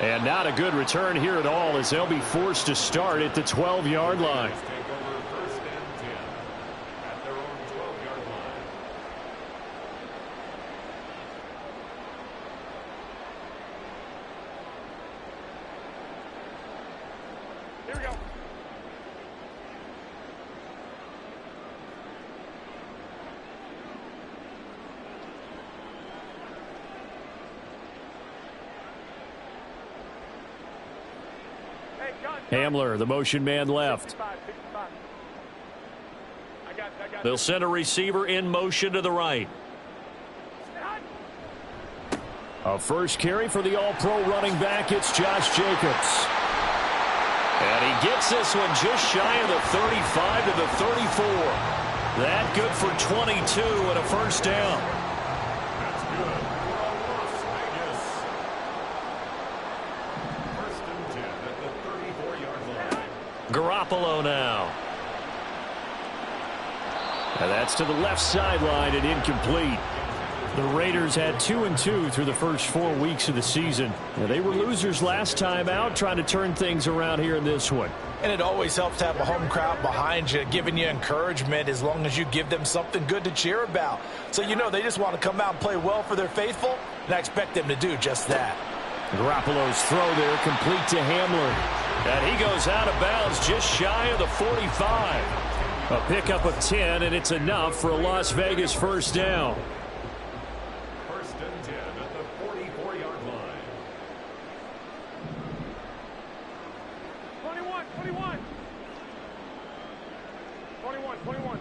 And not a good return here at all, as they'll be forced to start at the 12-yard line. Hamler, the motion man left. They'll send a receiver in motion to the right. A first carry for the all-pro running back. It's Josh Jacobs. And he gets this one just shy of the 35 to the 34. That good for 22 and a first down. That's good. First and 10 at the 34-yard line. Garoppolo now. And that's to the left sideline and incomplete. The Raiders had 2-2 through the first 4 weeks of the season. Now, they were losers last time out, trying to turn things around here in this one. And it always helps to have a home crowd behind you, giving you encouragement as long as you give them something good to cheer about. So you know they just want to come out and play well for their faithful, and I expect them to do just that. Garoppolo's throw there complete to Hamler. And he goes out of bounds just shy of the 45. A pickup of 10, and it's enough for a Las Vegas first down. First and 10 at the 44-yard line. 21.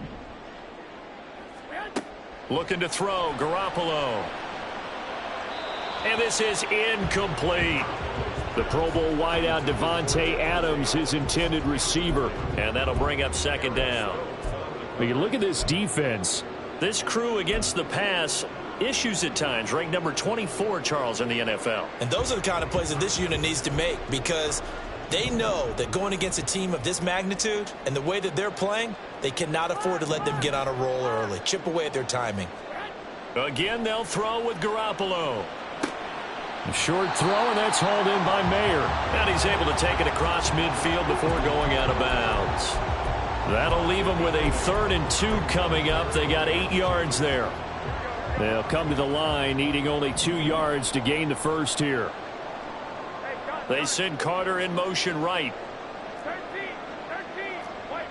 Looking to throw, Garoppolo. And this is incomplete. The Pro Bowl wideout Devontae Adams, his intended receiver. And that'll bring up second down. When you look at this defense, this crew against the pass, issues at times, ranked number 24, Charles, in the NFL. And those are the kind of plays that this unit needs to make, because they know that going against a team of this magnitude and the way that they're playing, they cannot afford to let them get on a roll early. Chip away at their timing. Again, they'll throw with Garoppolo. A short throw, and that's hauled in by Mayer. And he's able to take it across midfield before going out of bounds. That'll leave them with a 3rd and 2 coming up. They got 8 yards there. They'll come to the line, needing only 2 yards to gain the first here. They send Carter in motion right. 13. Wait.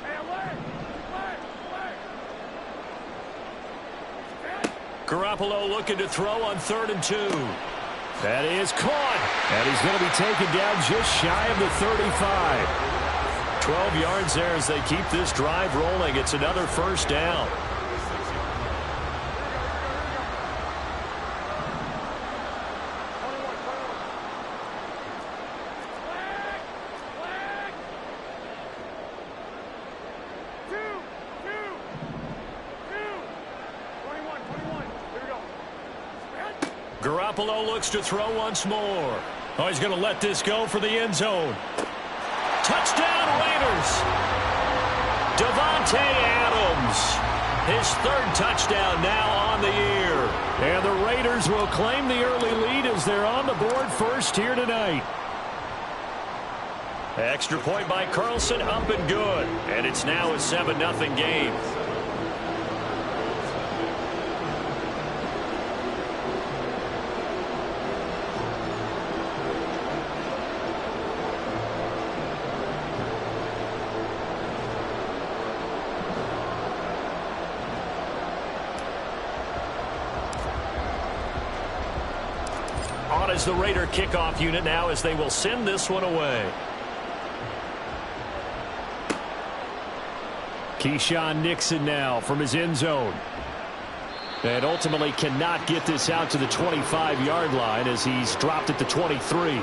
Hey, away. Garoppolo looking to throw on 3rd and 2. That is caught. And he's going to be taken down just shy of the 35. 12 yards there as they keep this drive rolling. It's another first down. Garoppolo looks to throw once more. Oh, he's going to let this go for the end zone. Touchdown, Raiders. Devontae Adams. His 3rd touchdown now on the year. And the Raiders will claim the early lead as they're on the board first here tonight. Extra point by Carlson, up and good. And it's now a 7-0 game. Is the Raider kickoff unit now as they will send this one away. Keyshawn Nixon now from his end zone. And ultimately cannot get this out to the 25-yard line as he's dropped at the 23.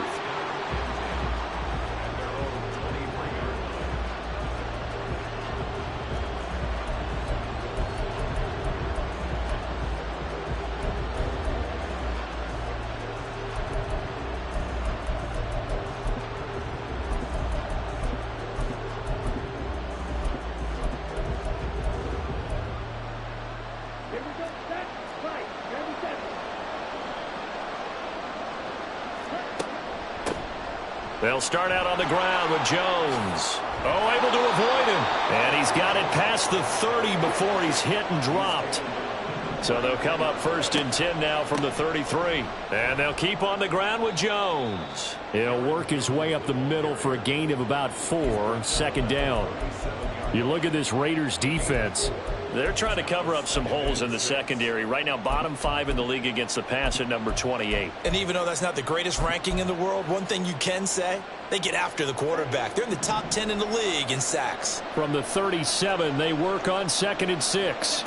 They'll start out on the ground with Jones. Oh, able to avoid him. And he's got it past the 30 before he's hit and dropped. So they'll come up 1st and 10 now from the 33. And they'll keep on the ground with Jones. He'll work his way up the middle for a gain of about 4, 2nd down. You look at this Raiders defense. They're trying to cover up some holes in the secondary. Right now, bottom 5 in the league against the pass at number 28. And even though that's not the greatest ranking in the world, one thing you can say, they get after the quarterback. They're in the top 10 in the league in sacks. From the 37, they work on 2nd and 6.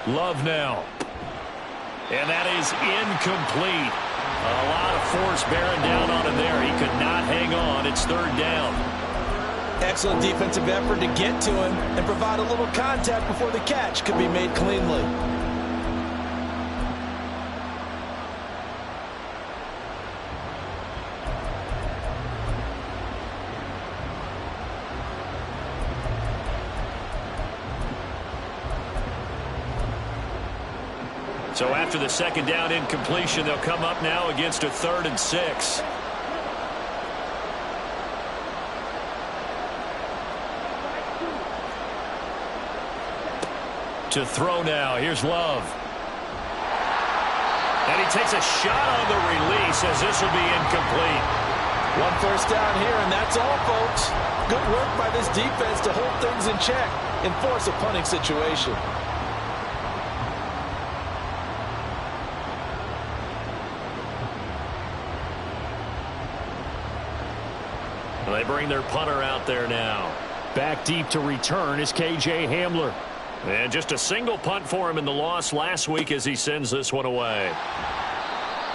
Love now. And that is incomplete. A lot of force bearing down on him there. He could not hang on. It's 3rd down. Excellent defensive effort to get to him and provide a little contact before the catch could be made cleanly. So after the 2nd down incompletion, they'll come up now against a 3rd and 6. To throw now. Here's Love. And he takes a shot on the release as this will be incomplete. 1 first down here, and that's all, folks. Good work by this defense to hold things in check and force a punting situation. They bring their punter out there now. Back deep to return is KJ Hamler. And just a single punt for him in the loss last week as he sends this one away.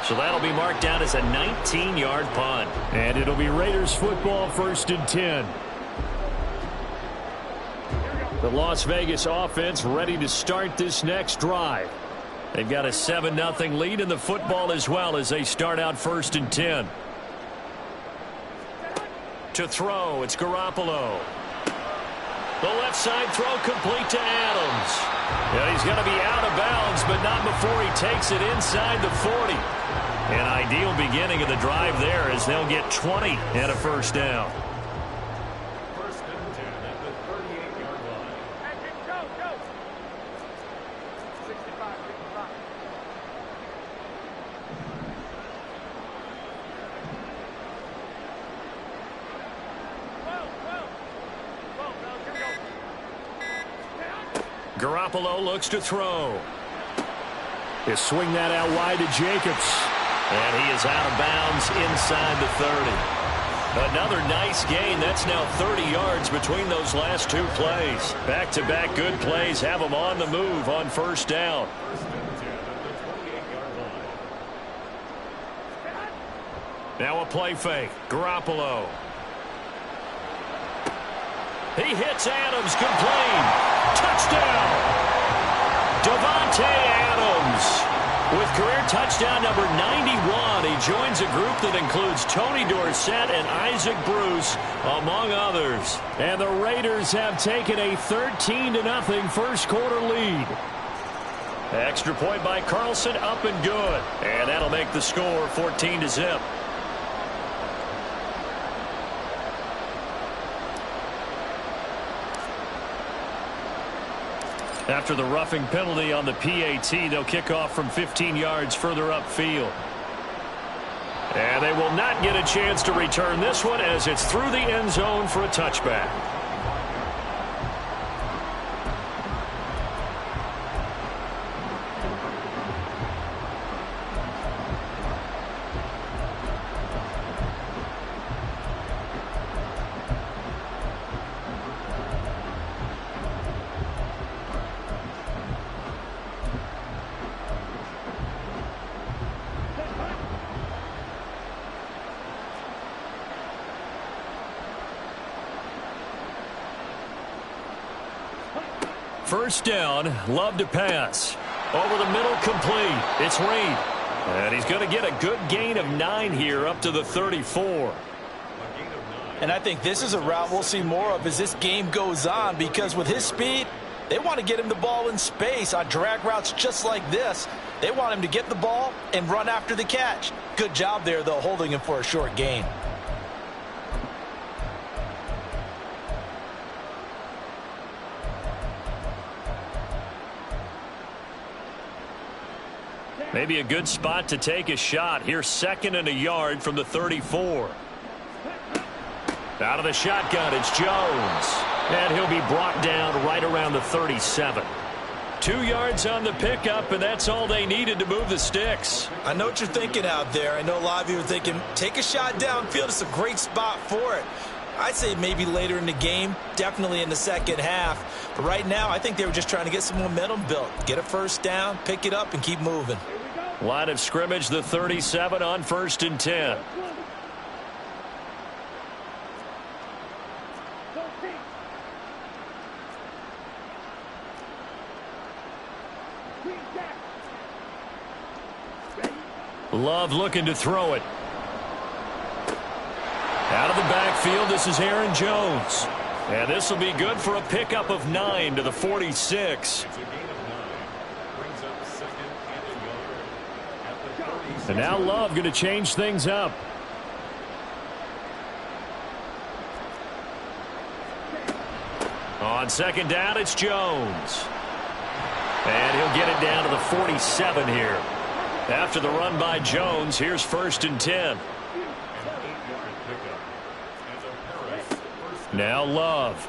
So that'll be marked down as a 19-yard punt. And it'll be Raiders football 1st and 10. The Las Vegas offense ready to start this next drive. They've got a 7-0 lead in the football as well as they start out 1st and 10. To throw, it's Garoppolo. The left side throw complete to Adams. Yeah, he's going to be out of bounds, but not before he takes it inside the 40. An ideal beginning of the drive there as they'll get 20 and a 1st down. 1st and 10 at the 38-yard line. Go. 65. Garoppolo looks to throw. He'll swing that out wide to Jacobs. And he is out of bounds inside the 30. Another nice gain. That's now 30 yards between those last 2 plays. Back-to-back good plays have them on the move on 1st down. 1st and 10 at the 28-yard line. Now a play fake. Garoppolo. He hits Adams complete. Touchdown! Davante Adams with career touchdown number 91. He joins a group that includes Tony Dorsett and Isaac Bruce, among others. And the Raiders have taken a 13-0 first quarter lead. Extra point by Carlson, up and good. And that'll make the score 14-0. After the roughing penalty on the PAT, they'll kick off from 15 yards further upfield. And they will not get a chance to return this one as it's through the end zone for a touchback. First down, Love to pass. Over the middle, complete. It's Reed. And he's going to get a good gain of 9 here up to the 34. And I think this is a route we'll see more of as this game goes on, because with his speed, they want to get him the ball in space on drag routes just like this. They want him to get the ball and run after the catch. Good job there, though, holding him for a short gain. Maybe a good spot to take a shot. Here's 2nd and a yard from the 34. Out of the shotgun, it's Jones. And he'll be brought down right around the 37. 2 yards on the pickup, and that's all they needed to move the sticks. I know what you're thinking out there. I know a lot of you are thinking, take a shot downfield. It's a great spot for it. I'd say maybe later in the game, definitely in the second half. But right now, I think they were just trying to get some momentum built. Get a first down, pick it up, and keep moving. Line of scrimmage, the 37 on 1st and 10. Love looking to throw it. Out of the backfield, this is Aaron Jones. And this will be good for a pickup of 9 to the 46. And now Love going to change things up. On 2nd down, it's Jones. And he'll get it down to the 47 here. After the run by Jones, here's 1st and 10. Now Love.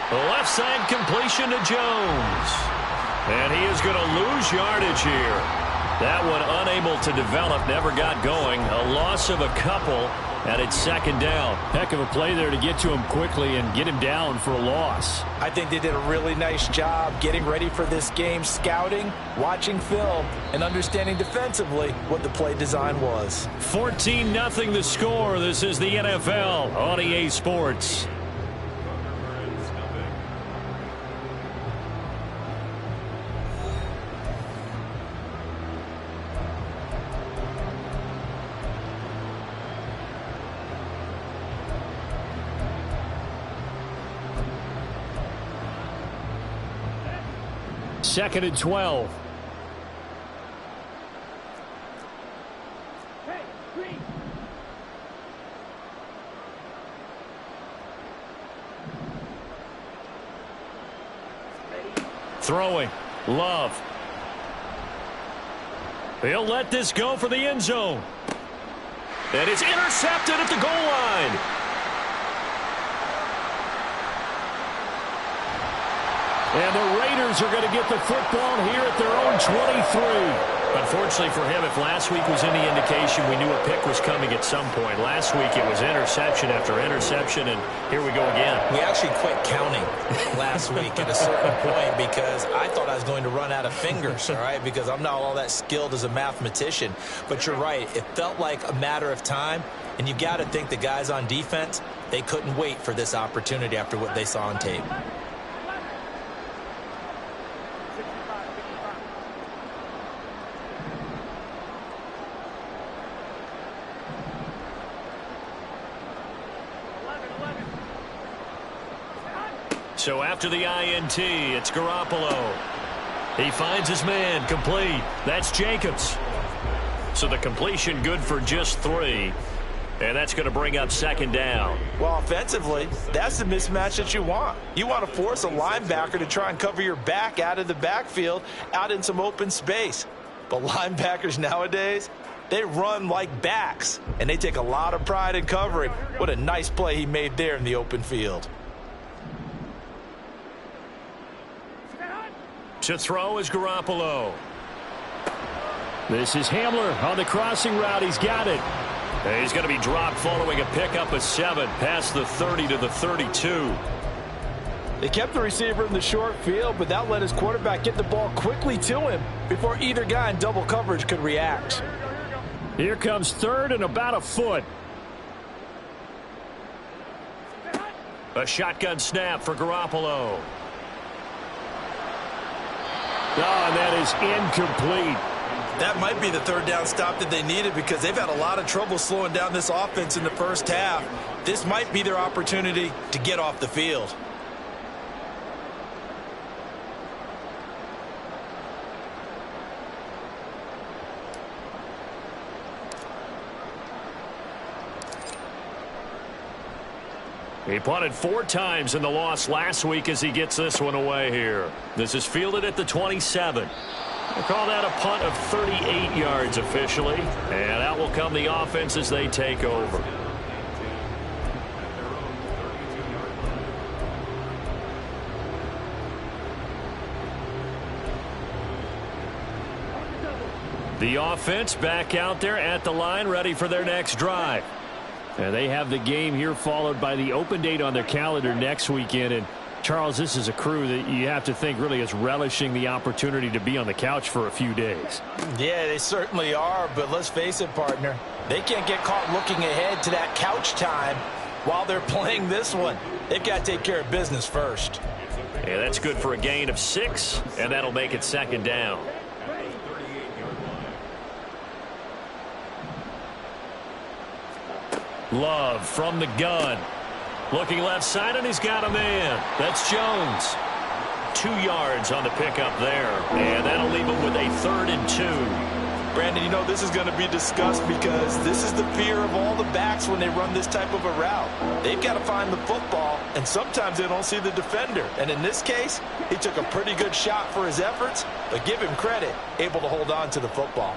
The left side completion to Jones. And he is going to lose yardage here. That one unable to develop, never got going. A loss of a couple, and it's 2nd down. Heck of a play there to get to him quickly and get him down for a loss. I think they did a really nice job getting ready for this game, scouting, watching film, and understanding defensively what the play design was. 14-0 the score. This is the NFL on EA Sports. Second and 12. Throwing. Love. He'll let this go for the end zone. And it's intercepted at the goal line. And the Raiders are going to get the football here at their own 23. Unfortunately for him, if last week was any indication, we knew a pick was coming at some point. Last week it was interception after interception, and here we go again. We actually quit counting last week at a certain point because I thought I was going to run out of fingers, all right, because I'm not all that skilled as a mathematician. But you're right. It felt like a matter of time, and you got to think the guys on defense, they couldn't wait for this opportunity after what they saw on tape. So after the INT, it's Garoppolo. He finds his man, complete. That's Jacobs. So the completion good for just 3. And that's going to bring up 2nd down. Well, offensively, that's the mismatch that you want. You want to force a linebacker to try and cover your back out of the backfield, out in some open space. But linebackers nowadays, they run like backs, and they take a lot of pride in covering. What a nice play he made there in the open field. To throw is Garoppolo. This is Hamler on the crossing route. He's got it. And he's going to be dropped following a pickup of 7 past the 30 to the 32. They kept the receiver in the short field, but that let his quarterback get the ball quickly to him before either guy in double coverage could react. Here comes 3rd and about a foot. A shotgun snap for Garoppolo. Oh, and that is incomplete. That might be the 3rd down stop that they needed because they've had a lot of trouble slowing down this offense in the first half. This might be their opportunity to get off the field. He punted 4 times in the loss last week as he gets this one away here. This is fielded at the 27. They call that a punt of 38 yards officially, and out will come the offense as they take over. The offense back out there at the line, ready for their next drive. And they have the game here followed by the open date on their calendar next weekend. And Charles, this is a crew that you have to think really is relishing the opportunity to be on the couch for a few days. Yeah, they certainly are, but let's face it, partner. They can't get caught looking ahead to that couch time while they're playing this one. They've got to take care of business first. Yeah, that's good for a gain of 6, and that'll make it second down. Love from the gun. Looking left side, and he's got a man. That's Jones. 2 yards on the pickup there, and that'll leave him with a 3rd and 2. Brandon, you know this is going to be discussed because this is the fear of all the backs when they run this type of a route. They've got to find the football, and sometimes they don't see the defender. And in this case, he took a pretty good shot for his efforts, but give him credit, able to hold on to the football.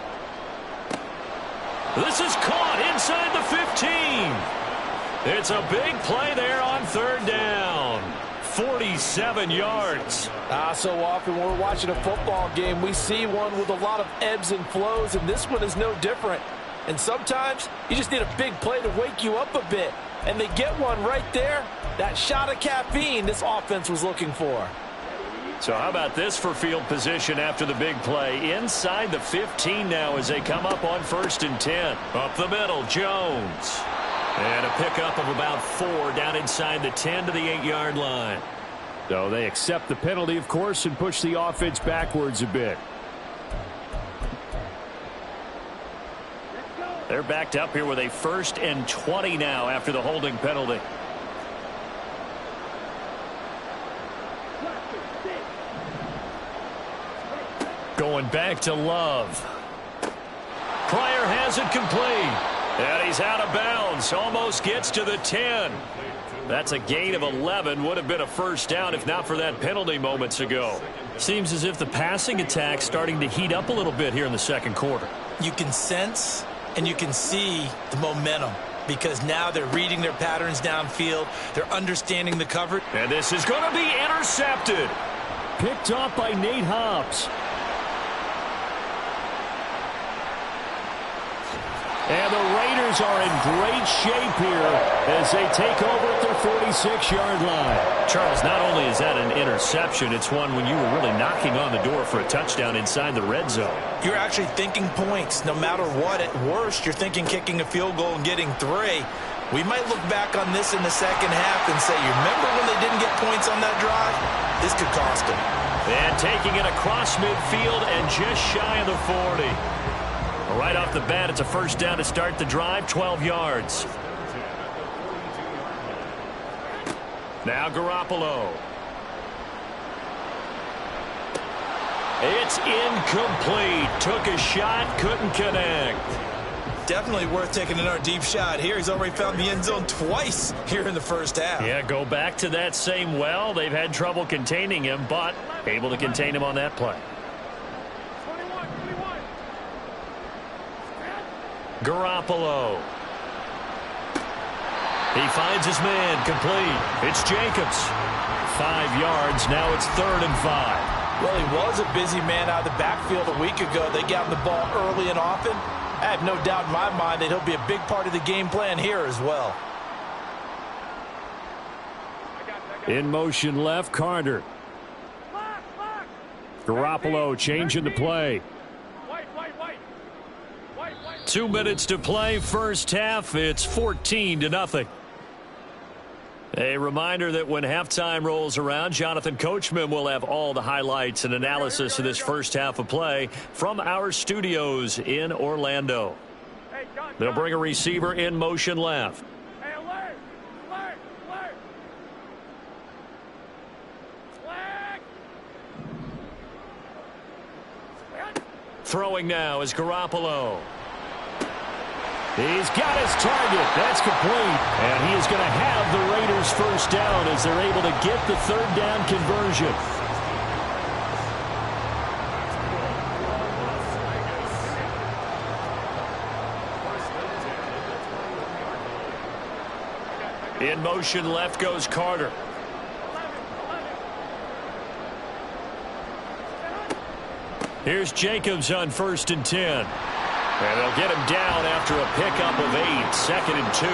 This is caught inside the 15. It's a big play there on 3rd down. 47 yards. So often when we're watching a football game, we see one with a lot of ebbs and flows, and this one is no different. And sometimes you just need a big play to wake you up a bit. And they get one right there. That shot of caffeine this offense was looking for. So how about this for field position after the big play? Inside the 15 now as they come up on 1st and 10. Up the middle, Jones. And a pickup of about 4 down inside the 10 to the 8-yard line. So they accept the penalty, of course, and push the offense backwards a bit. They're backed up here with a 1st and 20 now after the holding penalty. Going back to Love. Pryor has it complete. And he's out of bounds. Almost gets to the 10. That's a gain of 11. Would have been a 1st down if not for that penalty moments ago. Seems as if the passing attack's starting to heat up a little bit here in the 2nd quarter. You can sense and you can see the momentum because now they're reading their patterns downfield. They're understanding the coverage. And this is going to be intercepted. Picked off by Nate Hobbs. And the Raiders are in great shape here as they take over at their 46-yard line. Charles, not only is that an interception, it's one when you were really knocking on the door for a touchdown inside the red zone. You're actually thinking points. No matter what, at worst, you're thinking kicking a field goal and getting 3. We might look back on this in the 2nd half and say, you remember when they didn't get points on that drive? This could cost them. And taking it across midfield and just shy of the 40. Right off the bat, it's a 1st down to start the drive, 12 yards. Now Garoppolo. It's incomplete. Took a shot, couldn't connect. Definitely worth taking another deep shot here. He's already found the end zone twice here in the 1st half. Yeah, go back to that same well. They've had trouble containing him, but able to contain him on that play. Garoppolo. He finds his man complete. It's Jacobs. 5 yards. Now it's 3rd and 5. Well, he was a busy man out of the backfield a week ago. They got him the ball early and often. I have no doubt in my mind that he'll be a big part of the game plan here as well. In motion left, Carter. Garoppolo changing the play. 2 minutes to play, 1st half. It's 14-0. A reminder that when halftime rolls around, Jonathan Coachman will have all the highlights and analysis of this 1st half of play from our studios in Orlando. They'll bring a receiver in motion left. Throwing now is Garoppolo. He's got his target. That's complete. And he is going to have the Raiders 1st down as they're able to get the 3rd down conversion. In motion left goes Carter. Here's Jacobs on 1st and 10. And they'll get him down after a pickup of 8, 2nd and 2.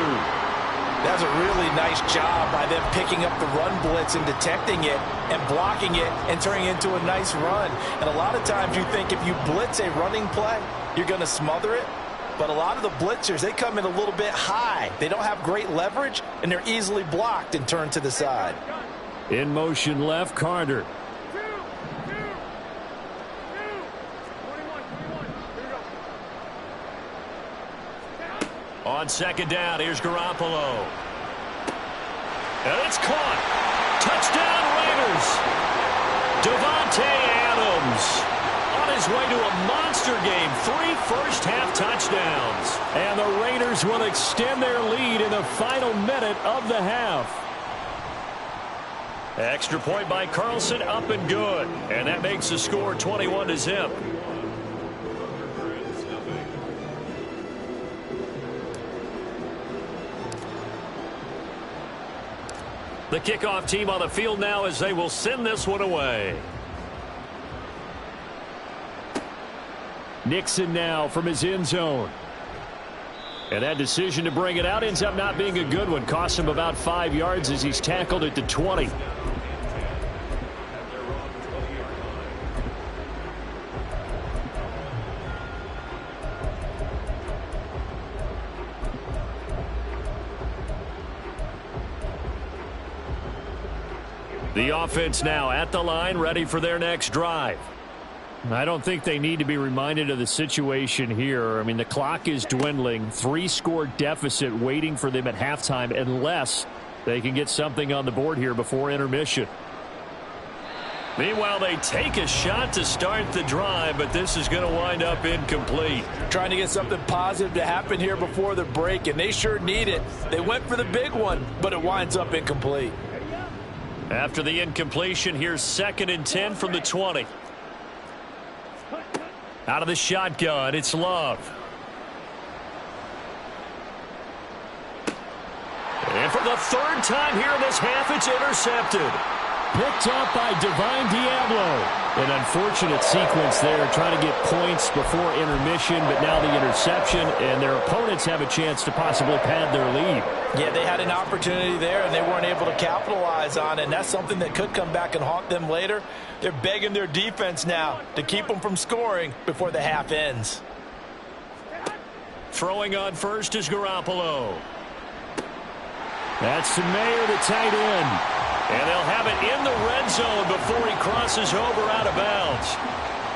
That's a really nice job by them picking up the run blitz and detecting it and blocking it and turning it into a nice run. And a lot of times you think if you blitz a running play, you're going to smother it. But a lot of the blitzers, they come in a little bit high. They don't have great leverage, and they're easily blocked and turned to the side. In motion left, Carter. On 2nd down, here's Garoppolo. And it's caught. Touchdown, Raiders. Davante Adams on his way to a monster game. 3 first-half touchdowns. And the Raiders will extend their lead in the final minute of the half. Extra point by Carlson, up and good. And that makes the score 21-0. The kickoff team on the field now as they will send this one away. Nixon now from his end zone. And that decision to bring it out ends up not being a good one. Costs him about 5 yards as he's tackled at the 20. The offense now at the line, ready for their next drive. I don't think they need to be reminded of the situation here. I mean, the clock is dwindling. 3-score deficit waiting for them at halftime unless they can get something on the board here before intermission. Meanwhile, they take a shot to start the drive, but this is going to wind up incomplete. Trying to get something positive to happen here before the break, and they sure need it. They went for the big one, but it winds up incomplete. After the incompletion, here's 2nd and 10 from the 20. Out of the shotgun, it's Love. And for the 3rd time here in this half, it's intercepted. Picked up by Divine Diablo. An unfortunate sequence there, trying to get points before intermission, but now the interception, and their opponents have a chance to possibly pad their lead. Yeah, they had an opportunity there, and they weren't able to capitalize on it, and that's something that could come back and haunt them later. They're begging their defense now to keep them from scoring before the half ends. Throwing on first is Garoppolo. That's to Mayer, the tight end. And they'll have it in the red zone before he crosses over out of bounds.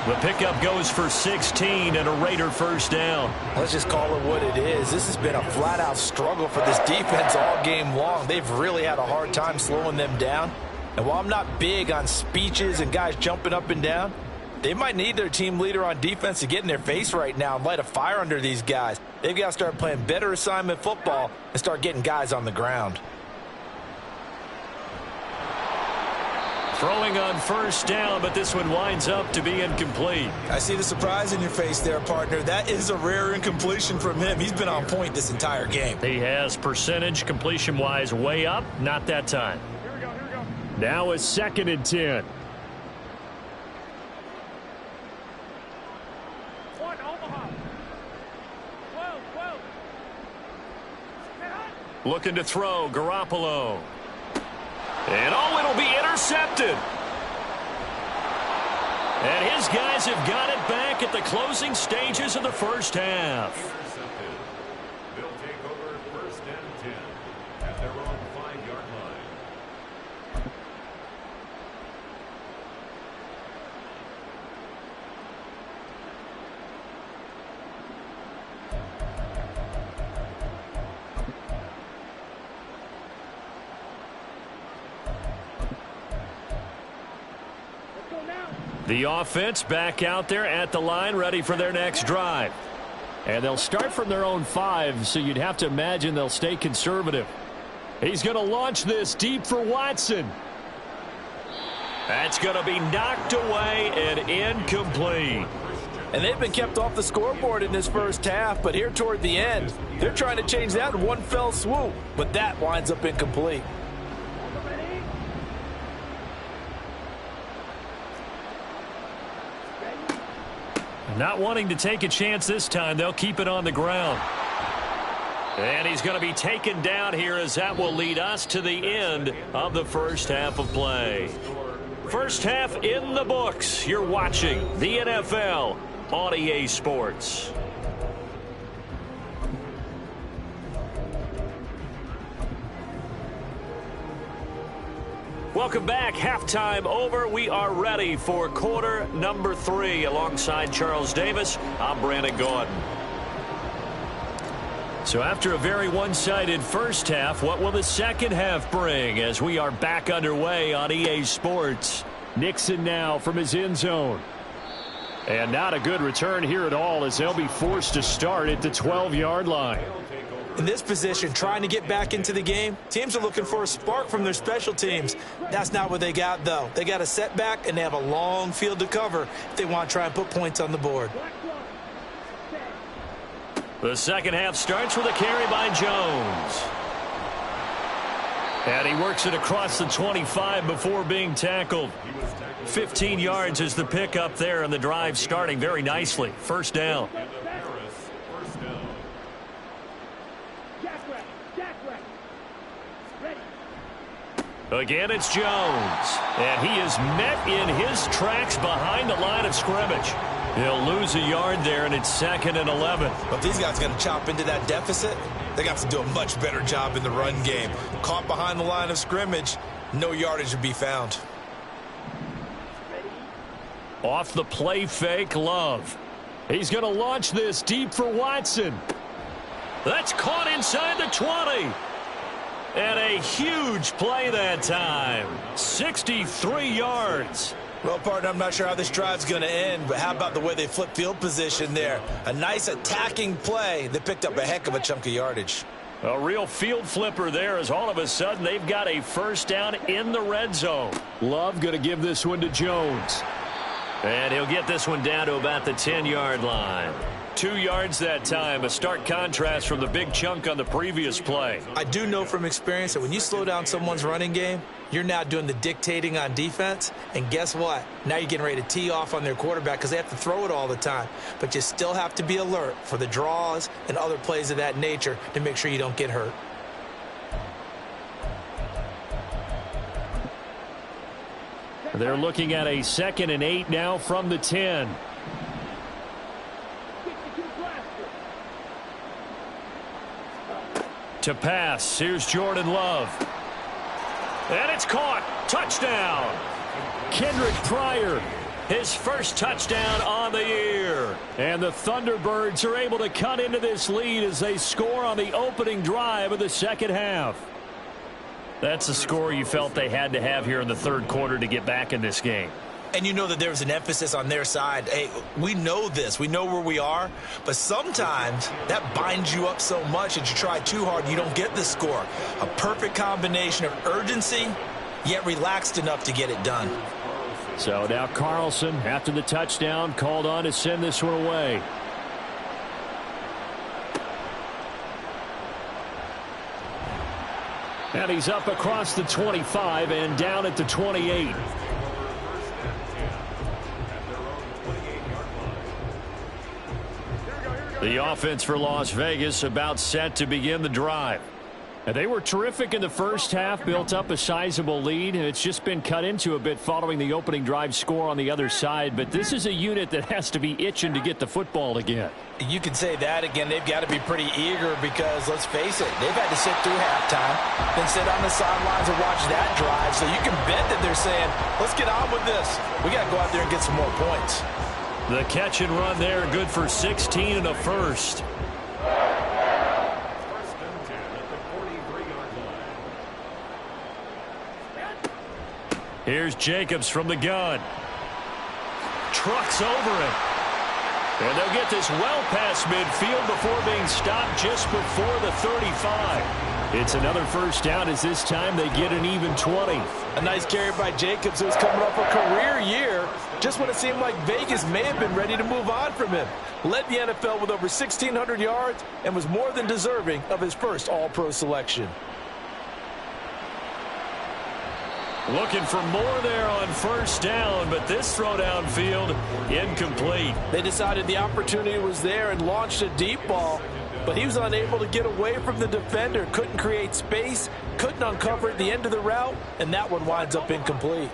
The pickup goes for 16 and a Raider first down. Let's just call it what it is. This has been a flat-out struggle for this defense all game long. They've really had a hard time slowing them down. And while I'm not big on speeches and guys jumping up and down, they might need their team leader on defense to get in their face right now and light a fire under these guys. They've got to start playing better assignment football and start getting guys on the ground. Throwing on first down, but this one winds up to be incomplete. I see the surprise in your face there, partner. That is a rare incompletion from him. He's been on point this entire game. He has percentage completion-wise way up. Not that time. Here we go, here we go. Now it's 2nd and 10. One, Omaha. 12. Looking to throw, Garoppolo. And oh, it'll be intercepted. And his guys have got it back at the closing stages of the first half. Intercepted. They'll take over 1st and 10 at their own 5-yard line. The offense back out there at the line, ready for their next drive. And they'll start from their own 5, so you'd have to imagine they'll stay conservative. He's going to launch this deep for Watson. That's going to be knocked away and incomplete. And they've been kept off the scoreboard in this first half, but here toward the end, they're trying to change that in one fell swoop, but that winds up incomplete. Not wanting to take a chance this time, they'll keep it on the ground. And he's going to be taken down here as that will lead us to the end of the first half of play. First half in the books. You're watching the NFL on EA Sports. Welcome back. Halftime over. We are ready for quarter number 3. Alongside Charles Davis, I'm Brandon Gaudin. So after a very one-sided first half, what will the second half bring as we are back underway on EA Sports? Nixon now from his end zone. And not a good return here at all as they'll be forced to start at the 12-yard line. In this position, trying to get back into the game, teams are looking for a spark from their special teams. That's not what they got, though. They got a setback, and they have a long field to cover if they want to try and put points on the board. The second half starts with a carry by Jones. And he works it across the 25 before being tackled. 15 yards is the pickup there, and the drive starting very nicely. First down. Again, it's Jones. And he is met in his tracks behind the line of scrimmage. He'll lose a yard there, and it's 2nd and 11. But these guys are going to chop into that deficit. They got to do a much better job in the run game. Caught behind the line of scrimmage, no yardage to be found. Off the play fake, Love. He's going to launch this deep for Watson. That's caught inside the 20. And a huge play that time. 63 yards. Well, partner, I'm not sure how this drive's going to end, but how about the way they flip field position there? A nice attacking play. They picked up a heck of a chunk of yardage. A real field flipper there as all of a sudden they've got a first down in the red zone. Love going to give this one to Jones. And he'll get this one down to about the 10-yard line. 2 yards that time, a stark contrast from the big chunk on the previous play. I do know from experience that when you slow down someone's running game, you're now doing the dictating on defense. And guess what? Now you're getting ready to tee off on their quarterback because they have to throw it all the time. But you still have to be alert for the draws and other plays of that nature to make sure you don't get hurt. They're looking at a 2nd and 8 now from the 10. To pass, here's Jordan Love. And it's caught. Touchdown. Kendrick Pryor, his first touchdown on the year. And the Thunderbirds are able to cut into this lead as they score on the opening drive of the second half. That's a score you felt they had to have here in the third quarter to get back in this game. And you know that there was an emphasis on their side. Hey, we know this. We know where we are. But sometimes that binds you up so much that you try too hard and you don't get the score. A perfect combination of urgency, yet relaxed enough to get it done. So now Carlson, after the touchdown, called on to send this one away. And he's up across the 25 and down at the 28. The offense for Las Vegas about set to begin the drive. And they were terrific in the first half, built up a sizable lead, and it's just been cut into a bit following the opening drive score on the other side. But this is a unit that has to be itching to get the football again. You could say that again. They've got to be pretty eager because, let's face it, they've had to sit through halftime, then sit on the sidelines and watch that drive. So you can bet that they're saying, let's get on with this. We got to go out there and get some more points. The catch and run there, good for 16 and a first. Here's Jacobs from the gun. Trucks over it. And they'll get this well past midfield before being stopped just before the 35. It's another first down as this time they get an even 20. A nice carry by Jacobs, who's coming up a career year just when it seemed like Vegas may have been ready to move on from him. Led the NFL with over 1,600 yards and was more than deserving of his first All-Pro selection. Looking for more there on first down, but this throw downfield incomplete. They decided the opportunity was there and launched a deep ball, but he was unable to get away from the defender, couldn't create space, couldn't uncover at the end of the route, and that one winds up incomplete.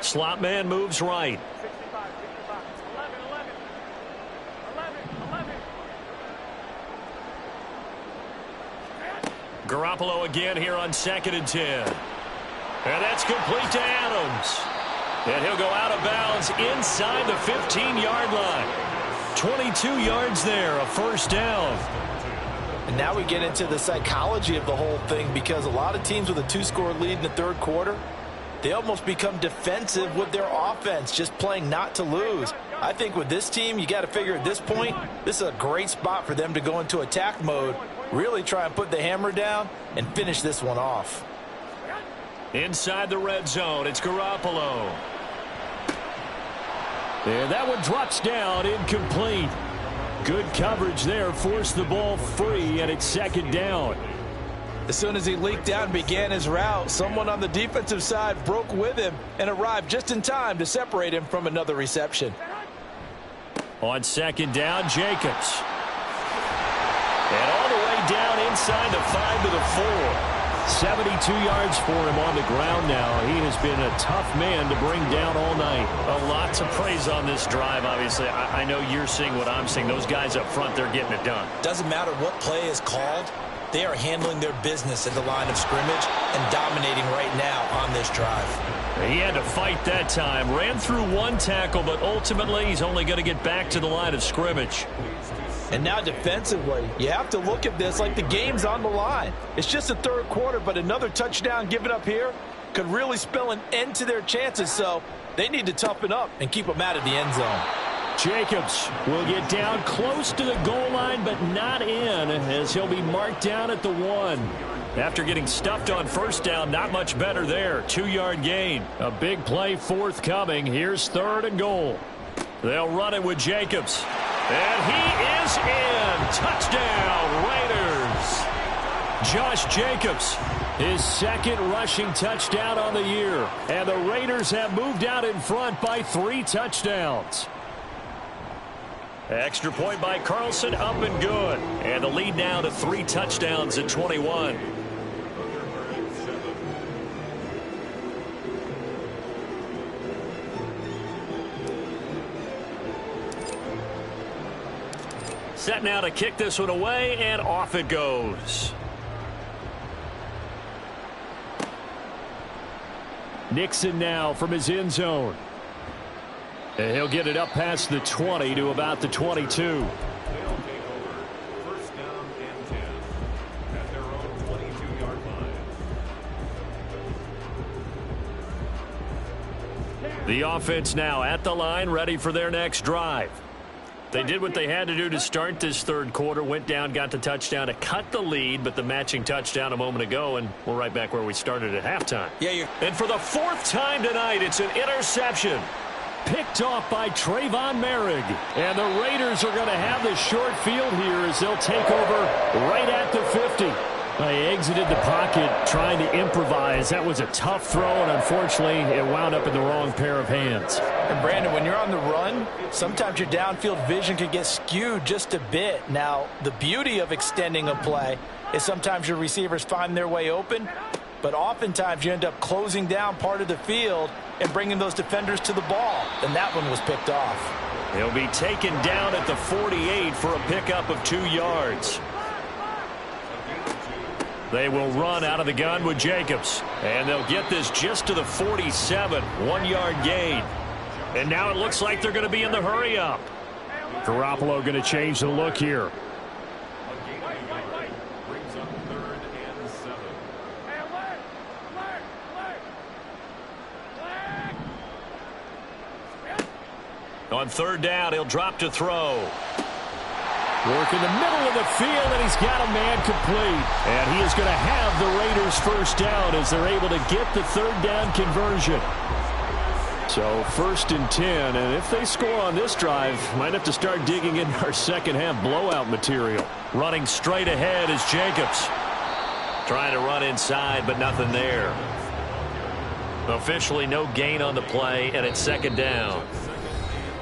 Slot man moves right. Garoppolo again here on 2nd and 10. And that's complete to Adams. And he'll go out of bounds inside the 15-yard line. 22 yards there, a first down. And now we get into the psychology of the whole thing, because a lot of teams with a 2-score lead in the third quarter, they almost become defensive with their offense, just playing not to lose. I think with this team, you got to figure at this point, this is a great spot for them to go into attack mode, really try and put the hammer down and finish this one off. Inside the red zone, it's Garoppolo. And that one drops down, incomplete. Good coverage there, forced the ball free, and it's 2nd down. As soon as he leaked out and began his route, someone on the defensive side broke with him and arrived just in time to separate him from another reception. On 2nd down, Jacobs. And all the way down inside the 5 to the 4. 72 yards for him on the ground now. He has been a tough man to bring down all night. A lot to praise on this drive, obviously. I know you're seeing what I'm seeing. Those guys up front, they're getting it done. Doesn't matter what play is called. They are handling their business at the line of scrimmage and dominating right now on this drive. He had to fight that time. Ran through one tackle, but ultimately he's only going to get back to the line of scrimmage. And now defensively, you have to look at this like the game's on the line. It's just the third quarter, but another touchdown given up here could really spell an end to their chances. So they need to toughen up and keep them out of the end zone. Jacobs will get down close to the goal line, but not in, as he'll be marked down at the 1. After getting stuffed on first down, not much better there. 2-yard gain. A big play forthcoming. Here's 3rd and goal. They'll run it with Jacobs. And he is in. Touchdown, Raiders. Josh Jacobs, his 2nd rushing touchdown on the year. And the Raiders have moved out in front by 3 touchdowns. Extra point by Carlson, up and good. And the lead now to 3 touchdowns at 21. Set now to kick this one away, and off it goes. Nixon now from his end zone. And he'll get it up past the 20 to about the 22. They'll take over 1st down and 10 at their own 22-yard line. The offense now at the line, ready for their next drive. They did what they had to do to start this third quarter, went down, got the touchdown to cut the lead, but the matching touchdown a moment ago, and we're right back where we started at halftime. And for the 4th time tonight, it's an interception. Picked off by Trayvon Merrick. And the Raiders are going to have the short field here as they'll take over right at the 50. They exited the pocket trying to improvise. That was a tough throw, and unfortunately, it wound up in the wrong pair of hands. And Brandon, when you're on the run, sometimes your downfield vision can get skewed just a bit. Now, the beauty of extending a play is sometimes your receivers find their way open, but oftentimes you end up closing down part of the field and bringing those defenders to the ball. And that one was picked off. He'll be taken down at the 48 for a pickup of 2 yards. They will run out of the gun with Jacobs. And they'll get this just to the 47. 1-yard gain. And now it looks like they're going to be in the hurry up. Garoppolo going to change the look here. Brings up 3rd and 7. On 3rd down, he'll drop to throw. Work in the middle of the field, and he's got a man complete. And he is going to have the Raiders first down as they're able to get the third down conversion. So 1st and 10, and if they score on this drive, might have to start digging in our second half blowout material. Running straight ahead is Jacobs. Trying to run inside, but nothing there. Officially no gain on the play, and it's 2nd down.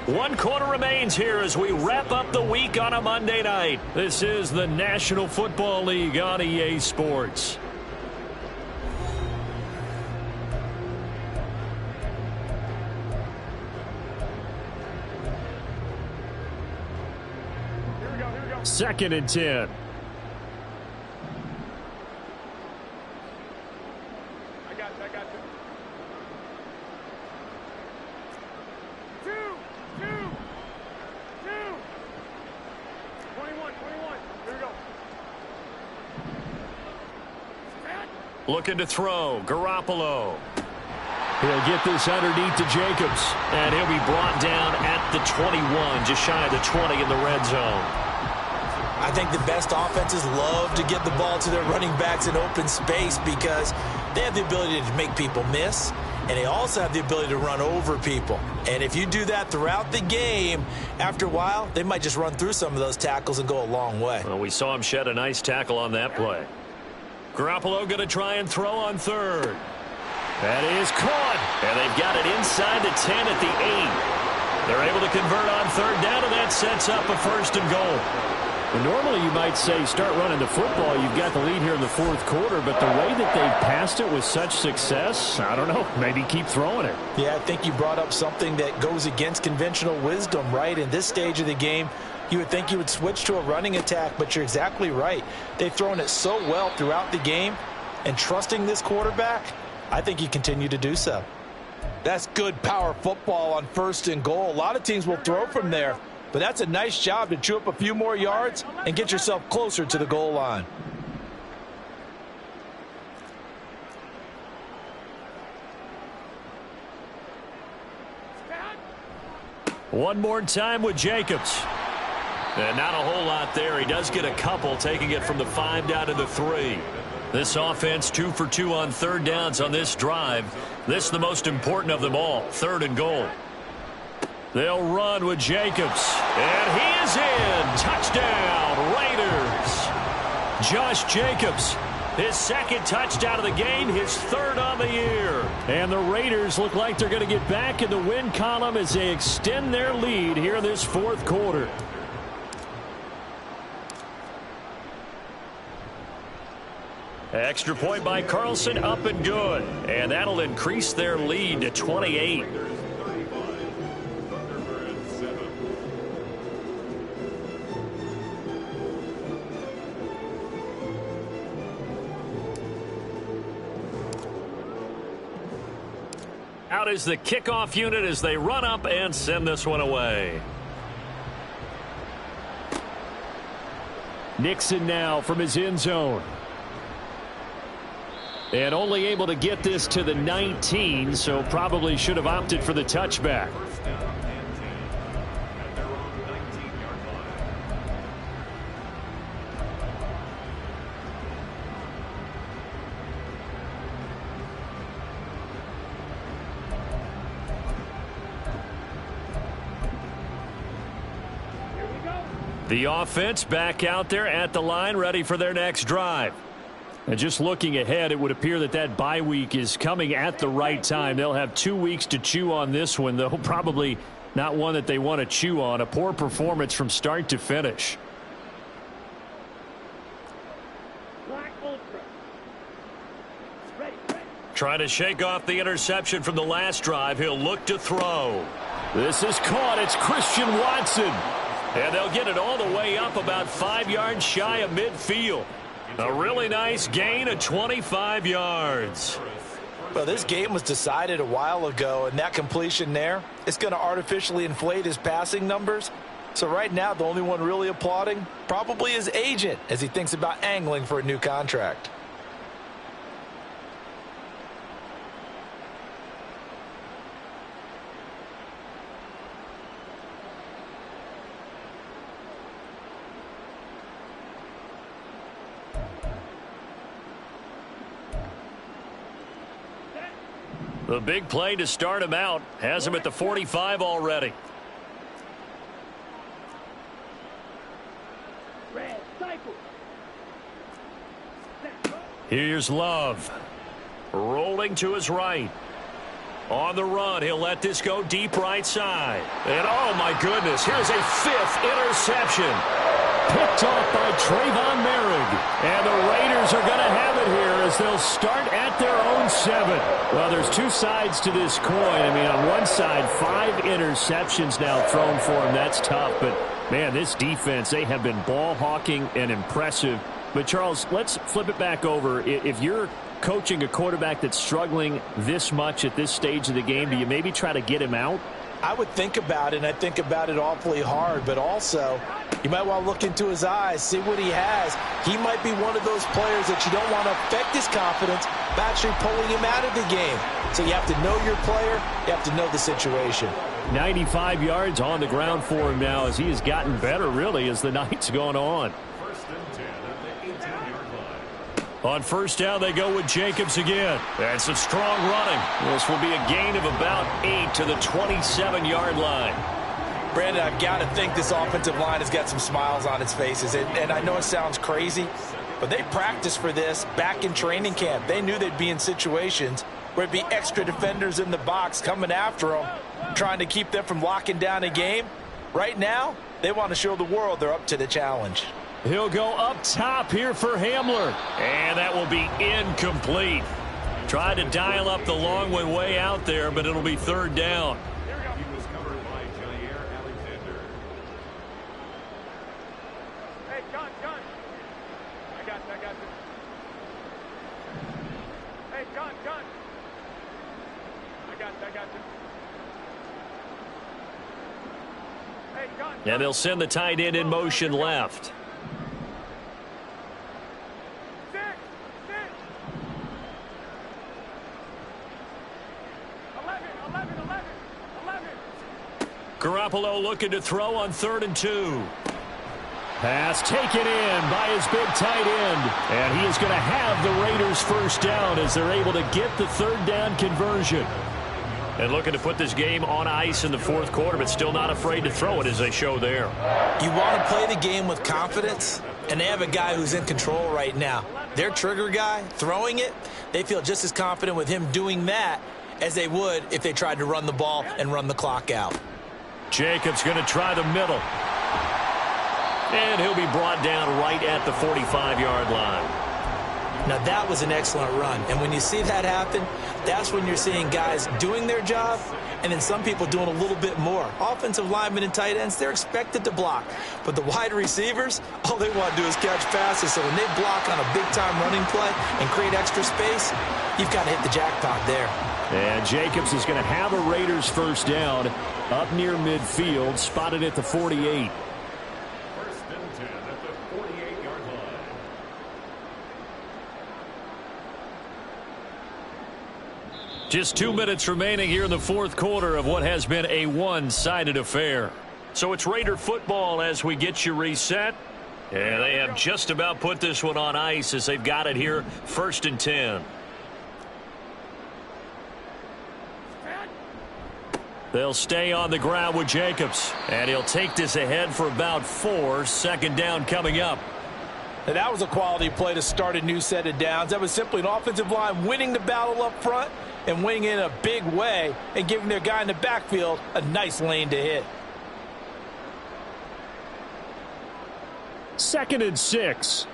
1 quarter remains here as we wrap up the week on a Monday night. This is the National Football League on EA Sports. Here we go. 2nd and 10. I got you. 21. Here we go. Looking to throw. Garoppolo. He'll get this underneath to Jacobs. And he'll be brought down at the 21, just shy of the 20 in the red zone. I think the best offenses love to get the ball to their running backs in open space because they have the ability to make people miss, and they also have the ability to run over people. And if you do that throughout the game, after a while, they might just run through some of those tackles and go a long way. Well, we saw him shed a nice tackle on that play. Garoppolo going to try and throw on 3rd. That is caught, and they've got it inside the 10 at the 8. They're able to convert on 3rd down, and that sets up a 1st and goal. And normally you might say start running the football. You've got the lead here in the 4th quarter, but the way that they've passed it with such success, I don't know, maybe keep throwing it. Yeah, I think you brought up something that goes against conventional wisdom, right? In this stage of the game, you would think you would switch to a running attack, but you're exactly right. They've thrown it so well throughout the game, and trusting this quarterback, I think you continue to do so. That's good power football on 1st and goal. A lot of teams will throw from there, but that's a nice job to chew up a few more yards and get yourself closer to the goal line. One more time with Jacobs. And not a whole lot there. He does get a couple, taking it from the 5 down to the 3. This offense 2 for 2 on 3rd downs on this drive. This is the most important of them all, 3rd and goal. They'll run with Jacobs. And he is in. Touchdown, Raiders. Josh Jacobs, his 2nd touchdown of the game, his 3rd on the year. And the Raiders look like they're going to get back in the win column as they extend their lead here in this 4th quarter. Extra point by Carlson, up and good. And that'll increase their lead to 28. Out is the kickoff unit as they run up and send this one away. Nixon now from his end zone. And only able to get this to the 19, so probably should have opted for the touchback. The offense back out there at the line, ready for their next drive. And just looking ahead, it would appear that that bye week is coming at the right time. They'll have 2 weeks to chew on this one, though probably not one that they want to chew on. A poor performance from start to finish. Trying to shake off the interception from the last drive. He'll look to throw. This is caught. It's Christian Watson. And they'll get it all the way up about 5 yards shy of midfield. A really nice gain of 25 yards. Well, this game was decided a while ago, and that completion there, it's going to artificially inflate his passing numbers. So right now, the only one really applauding probably his agent as he thinks about angling for a new contract. The big play to start him out has him at the 45 already. Here's Love. Rolling to his right. On the run, he'll let this go deep right side. And oh my goodness, here's a 5th interception. Picked off by Trayvon Merrick. And the Raiders are going to have it here as they'll start at their own 7. Well, there's 2 sides to this coin. I mean, on one side, 5 interceptions now thrown for him. That's tough. But, man, this defense, they have been ball hawking and impressive. But, Charles, let's flip it back over. If you're coaching a quarterback that's struggling this much at this stage of the game, do you maybe try to get him out? I would think about it, and I think about it awfully hard, but also you might want to look into his eyes, see what he has. He might be one of those players that you don't want to affect his confidence by actually pulling him out of the game. So you have to know your player, you have to know the situation. 95 yards on the ground for him now as he has gotten better, really, as the night's gone on. On first down, they go with Jacobs again. And some strong running. This will be a gain of about 8 to the 27-yard line. Brandon, I've got to think this offensive line has got some smiles on its faces. And I know it sounds crazy, but they practiced for this back in training camp. They knew they'd be in situations where it'd be extra defenders in the box coming after them, trying to keep them from locking down a game. Right now, they want to show the world they're up to the challenge. He'll go up top here for Hamler. And that will be incomplete. Tried to dial up the long one way out there, but it'll be 3rd down. He was covered by Jair Alexander. Hey, John. I got you. Hey, John. I got you. Hey, John. And they'll send the tight end in motion left. Garoppolo looking to throw on 3rd and 2. Pass taken in by his big tight end. And he is going to have the Raiders first down as they're able to get the 3rd down conversion. And looking to put this game on ice in the 4th quarter, but still not afraid to throw it as they show there. You want to play the game with confidence, and they have a guy who's in control right now. Their trigger guy, throwing it, they feel just as confident with him doing that as they would if they tried to run the ball and run the clock out. Jacobs going to try the middle. And he'll be brought down right at the 45-yard line. Now, that was an excellent run. And when you see that happen, that's when you're seeing guys doing their job and then some people doing a little bit more. Offensive linemen and tight ends, they're expected to block. But the wide receivers, all they want to do is catch passes. So when they block on a big-time running play and create extra space, you've got to hit the jackpot there. And Jacobs is going to have a Raiders first down up near midfield, spotted at the 48. First and 10 at the 48-yard line. Just 2 minutes remaining here in the 4th quarter of what has been a one-sided affair. So it's Raider football as we get you reset. And they have just about put this one on ice as they've got it here, 1st and 10. They'll stay on the ground with Jacobs. And he'll take this ahead for about 4. 2nd down coming up. And that was a quality play to start a new set of downs. That was simply an offensive line winning the battle up front and winning in a big way and giving their guy in the backfield a nice lane to hit. 2nd and 6.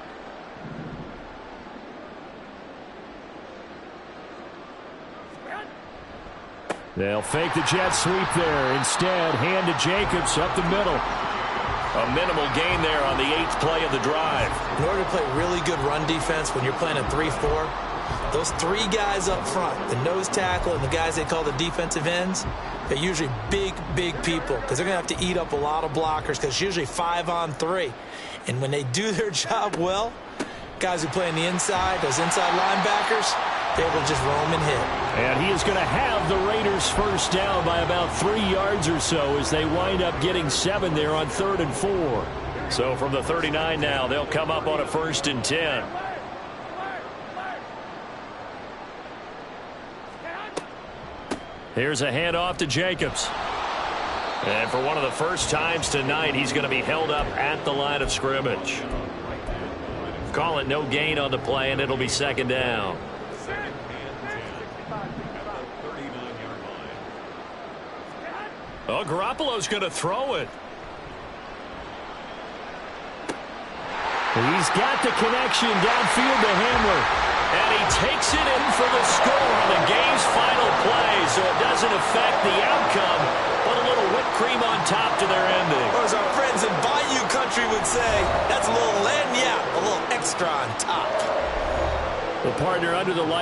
They'll fake the jet sweep there. Instead, hand to Jacobs up the middle. A minimal gain there on the 8th play of the drive. In order to play really good run defense when you're playing a 3-4, those 3 guys up front, the nose tackle and the guys they call the defensive ends, they're usually big people because they're going to have to eat up a lot of blockers because it's usually 5-on-3. And when they do their job well, guys who play on the inside, those inside linebackers, they're able to just roam and hit. And he is going to have the Raiders first down by about 3 yards or so as they wind up getting 7 there on 3rd and 4. So from the 39 now, they'll come up on a 1st and 10. Here's a handoff to Jacobs. And for one of the first times tonight, he's going to be held up at the line of scrimmage. Call it no gain on the play, and it'll be second down. Oh, Garoppolo's going to throw it. He's got the connection downfield to Hamler. And he takes it in for the score on the game's final play, so it doesn't affect the outcome, but a little whipped cream on top to their ending. Or as our friends in Bayou Country would say, that's a little lagniappe, a little extra on top. The partner under the light.